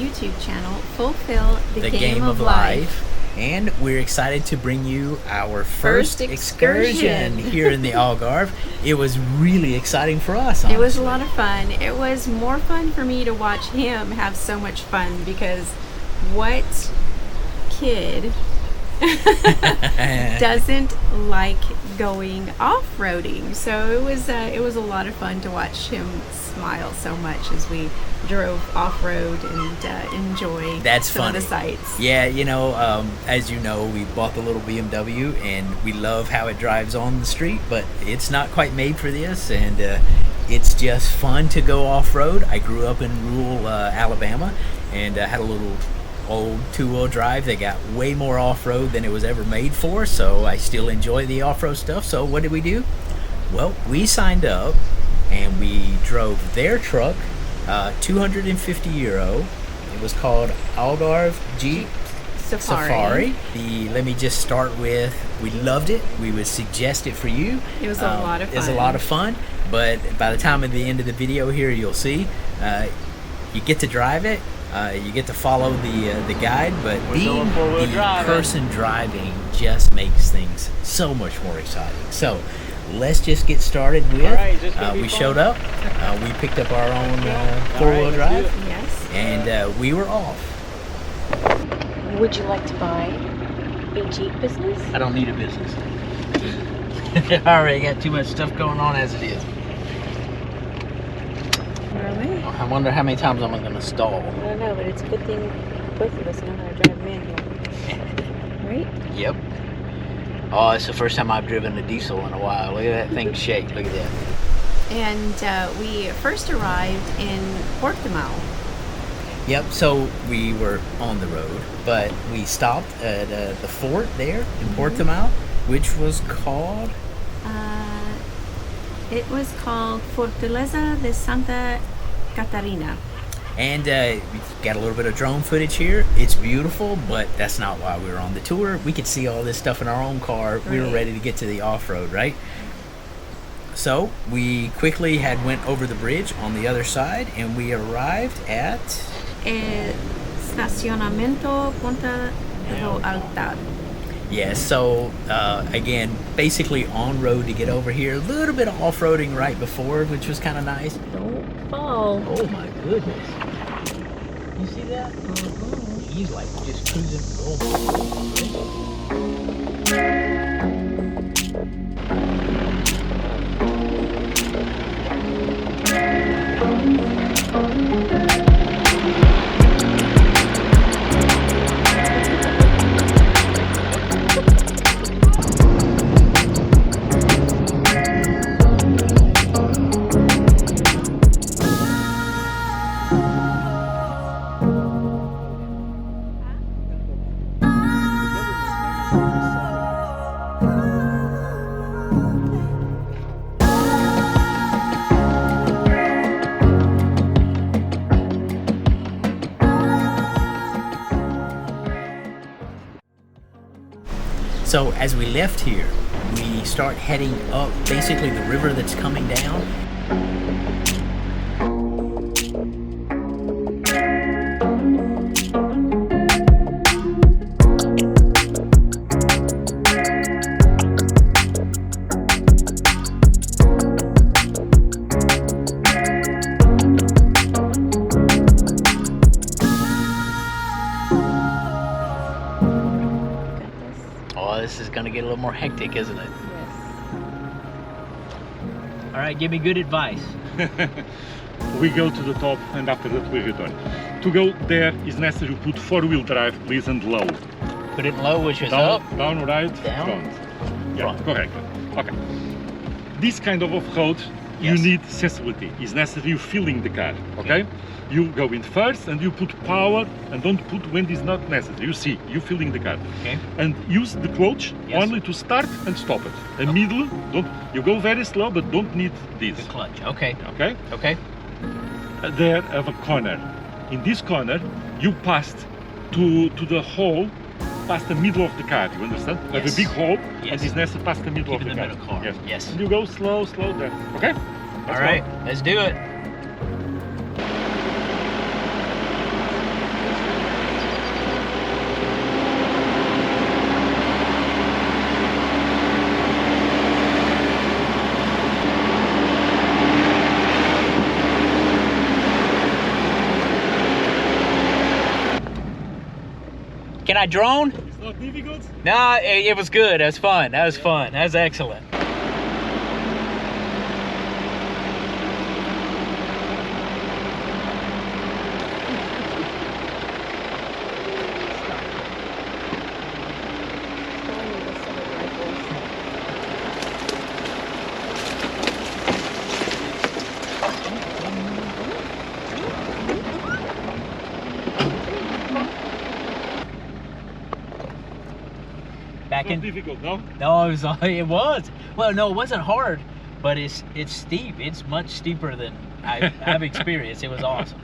YouTube channel, Fulfill the Game of Life. And we're excited to bring you our first excursion here in the Algarve. It was really exciting for us, honestly. It was a lot of fun. It was more fun for me to watch him have so much fun, because what kid doesn't like going off-roading? So it was a lot of fun to watch him smile so much as we drove off-road and enjoy some of the sights. Yeah, you know, as you know, we bought the little BMW and we love how it drives on the street, but it's not quite made for this, and it's just fun to go off-road. I grew up in rural Alabama and had a little old two-wheel drive that got way more off-road than it was ever made for, so I still enjoy the off-road stuff. So what did we do? Well, we signed up and we drove their truck, 250 euro. It was called Algarve Jeep Safari. Let me just start with, we loved it. We would suggest it for you. It was a lot of fun. It was a lot of fun, but by the time at the end of the video here, you'll see you get to drive it. You get to follow the guide, but being the person driving just makes things so much more exciting. So let's just get started with, we showed up, we picked up our own four-wheel drive, yes, and we were off. Would you like to buy a Jeep business? I don't need a business. I already got too much stuff going on as it is. Really? I wonder how many times I'm going to stall. I don't know, but it's a good thing both of us know how to drive manual. Right? Yep. Oh, it's the first time I've driven a diesel in a while. Look at that thing shake. Look at that. And we first arrived in Portimao. Yep, so we were on the road, but we stopped at the fort there in Portimao, which was called? It was called Fortaleza de Santa Catarina. And we got a little bit of drone footage here. It's beautiful, but that's not why we were on the tour. We could see all this stuff in our own car. Right. We were ready to get to the off-road, right? So we quickly went over the bridge on the other side, and we arrived at Estacionamiento Ponta do Altar. Yes, so again, basically on road to get over here. A little bit of off-roading right before, which was kind of nice. Don't fall. Oh my goodness. You see that? He's like just cruising. So as we left here, we start heading up basically the river that's coming down. This is gonna get a little more hectic, isn't it? Yes. All right, give me good advice. We go to the top and after that we return. To go there is necessary to put four-wheel drive, please, and low. Put it in low, which is down, up? Down, right, down, front. Yeah, front. Correct. Okay. This kind of off-road, you need sensibility. It's necessary you feeling the car, okay? You go in first and you put power and don't put when it's not necessary. You see, you feeling the car. Okay. And use the clutch only to start and stop it. The middle, you go very slow, but don't need this. The clutch, okay. Okay? Okay. There have a corner. In this corner, you passed to the hole, past the middle of the car, you understand? Yes. Have a big hole, Yes. and it's necessary past the middle of the car. Middle car. Yes. Yes. And you go slow there, okay? All right, let's do it. Can I drone? It's not difficult. No, it was good. That was fun. That was fun. That was excellent. Back in. Difficult, no? No, it was. Well, no, it wasn't hard, but it's steep. It's much steeper than I've experienced. It was awesome.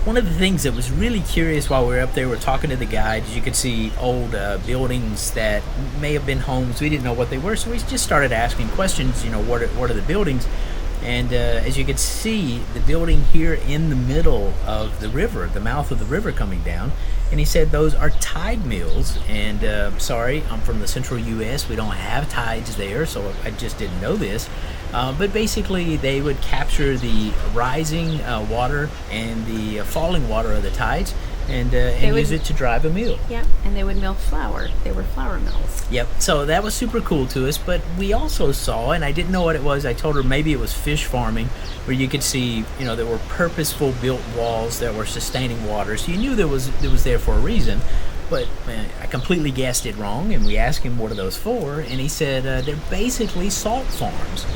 One of the things that was really curious while we were up there, we're talking to the guides. You could see old buildings that may have been homes. We didn't know what they were, so we just started asking questions. You know, what are the buildings? And as you can see, the building here in the middle of the river, the mouth of the river coming down, and he said those are tide mills. And sorry, I'm from the central U.S. We don't have tides there, so I just didn't know this. But basically, they would capture the rising water and the falling water of the tides, and use it to drive a mill. Yep, and they would mill flour. They were flour mills. Yep, so that was super cool to us, but we also saw, and I didn't know what it was, I told her maybe it was fish farming, where you could see, you know, there were purposeful built walls that were sustaining water, so you knew it was there for a reason. But I completely guessed it wrong, and we asked him what are those for, and he said they're basically salt farms.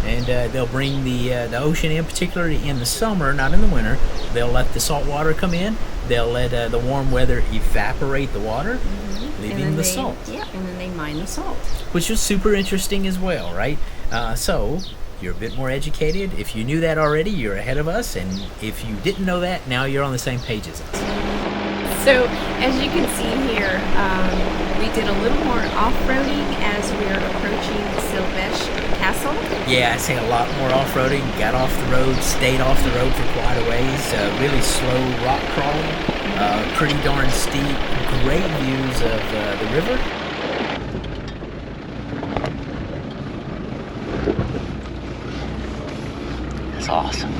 And they'll bring the ocean in, particularly in the summer, not in the winter. They'll let the salt water come in. They'll let the warm weather evaporate the water, leaving the salt. Yeah, and then they mine the salt. Which was super interesting as well, right? So you're a bit more educated. If you knew that already, you're ahead of us. And if you didn't know that, now you're on the same page as us. So, as you can see here, we did a little more off-roading as we are approaching Algarve Castle. Yeah, I say a lot more off-roading. Got off the road, stayed off the road for quite a ways. Really slow rock crawling, pretty darn steep. Great views of the river. That's awesome.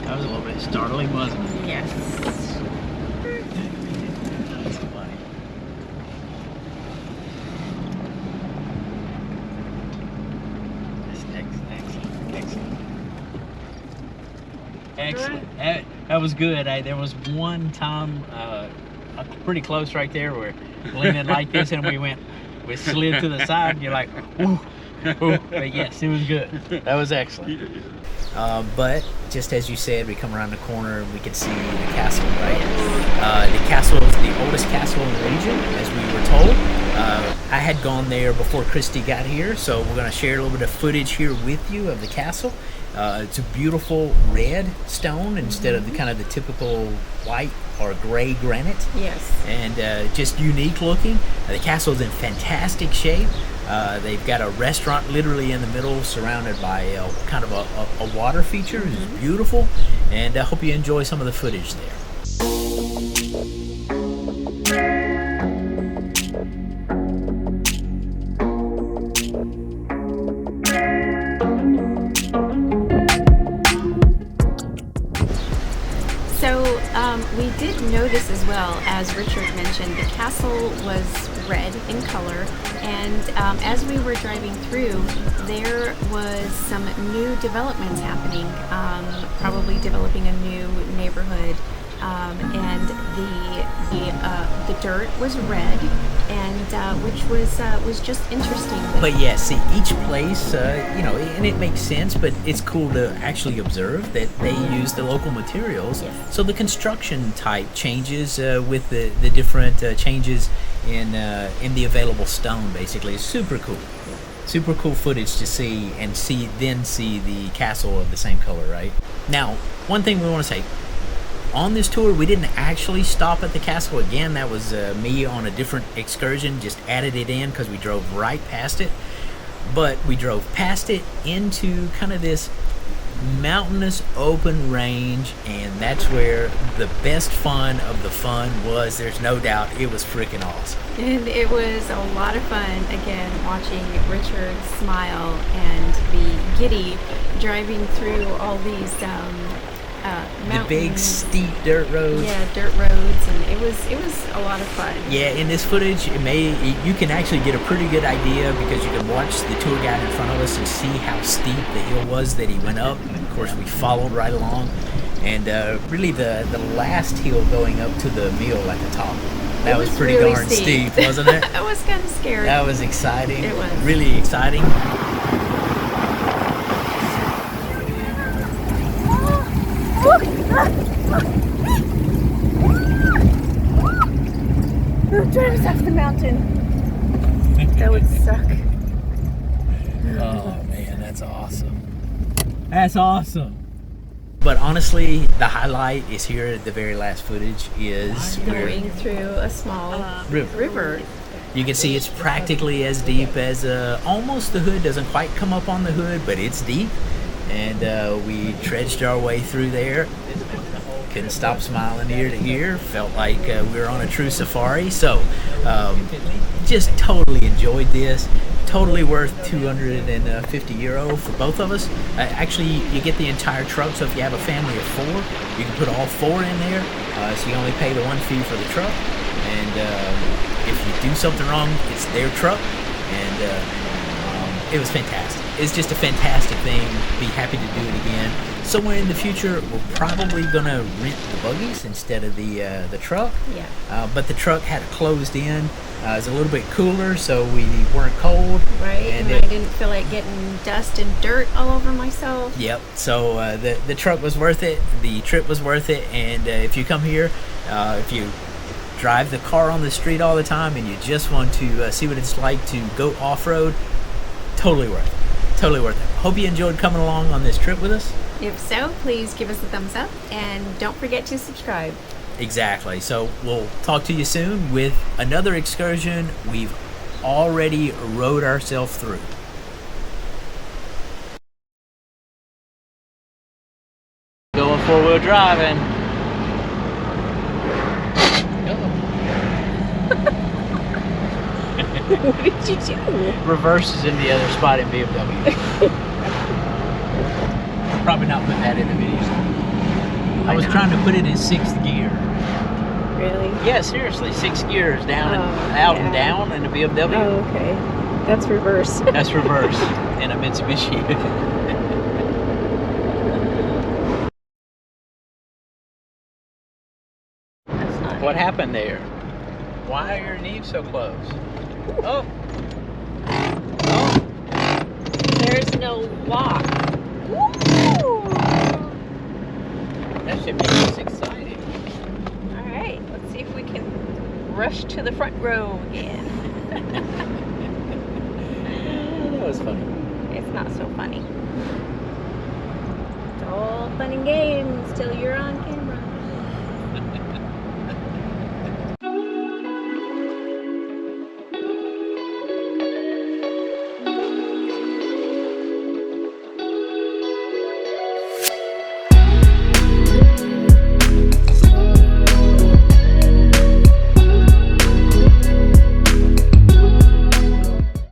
That was a little bit startling, wasn't it? Yes. That's funny. That's excellent. That was good. There was one time pretty close right there where leaning like this and we slid to the side and you're like, ooh. Ooh, but yes, it was good. That was excellent. But just as you said, we come around the corner and we can see the castle, right? The castle is the oldest castle in the region, as we were told. I had gone there before Christy got here, so we're going to share a little bit of footage here with you of the castle. It's a beautiful red stone instead of the typical white or gray granite. Yes. And just unique looking. The castle's in fantastic shape. They've got a restaurant literally in the middle, surrounded by a water feature. It's beautiful, and I hope you enjoy some of the footage there. We did notice as well, as Richard mentioned, the castle was red in color, and as we were driving through, there was some new developments happening, probably developing a new neighborhood, and the dirt was red, and which was just interesting. But yeah, see, each place, and it makes sense, but it's cool to actually observe that they use the local materials. Yes. So the construction type changes with the different changes in the available stone. Basically, it's super cool. Super cool footage to see, and see the castle of the same color, right? Now, one thing we want to say. On this tour, we didn't actually stop at the castle. Again, that was me on a different excursion, just added it in because we drove right past it. But we drove past it into kind of this mountainous open range, and that's where the best fun of the fun was. There's no doubt it was freaking awesome. And it was a lot of fun, again, watching Richard smile and be giddy driving through all these mountains. The big steep dirt roads. Yeah, dirt roads, and it was a lot of fun. Yeah, in this footage, you can actually get a pretty good idea because you can watch the tour guide in front of us and see how steep the hill was that he went up. And of course, we followed right along. And really, the last hill going up to the mill at the top, that was pretty really darn steep, wasn't it? That was kind of scary. That was exciting. It was. Really exciting. Drive us off the mountain. That would suck. Oh man, that's awesome. That's awesome. But honestly, the highlight is here at the very last footage is Going through a small river. You can see it's practically as deep as almost the hood. Doesn't quite come up on the hood, but it's deep. And we trudged our way through there. Couldn't stop smiling ear to ear. Felt like we were on a true safari. So just totally enjoyed this. Totally worth €250 for both of us. Actually, you get the entire truck. So if you have a family of 4, you can put all 4 in there. So you only pay the one fee for the truck. And if you do something wrong, it's their truck. And it was fantastic. It's just a fantastic thing. Be happy to do it again. Somewhere in the future, we're probably going to rent the buggies instead of the truck. Yeah. But the truck had it closed in. It was a little bit cooler, so we weren't cold. Right, and I didn't feel like getting dust and dirt all over myself. Yep. So the truck was worth it. The trip was worth it. And if you come here, if you drive the car on the street all the time and you just want to see what it's like to go off-road, totally worth it. Totally worth it. Hope you enjoyed coming along on this trip with us. If so, please give us a thumbs up and don't forget to subscribe. Exactly. So we'll talk to you soon with another excursion we've already rode ourselves through. Going 4-wheel driving. What did you do? Reverses in the other spot in BMW. Probably not put that in the video. I was trying to put it in 6th gear. Really? Yeah, seriously, 6 gears down and out and down in a BMW. Oh, okay. That's reverse. That's reverse in a Mitsubishi. That's not What happened there? Why are your knees so close? Oh. Oh. There's no lock. Woo! That should make us exciting. All right, let's see if we can rush to the front row again. That was funny. It's not so funny. It's all fun and games till you're on camera.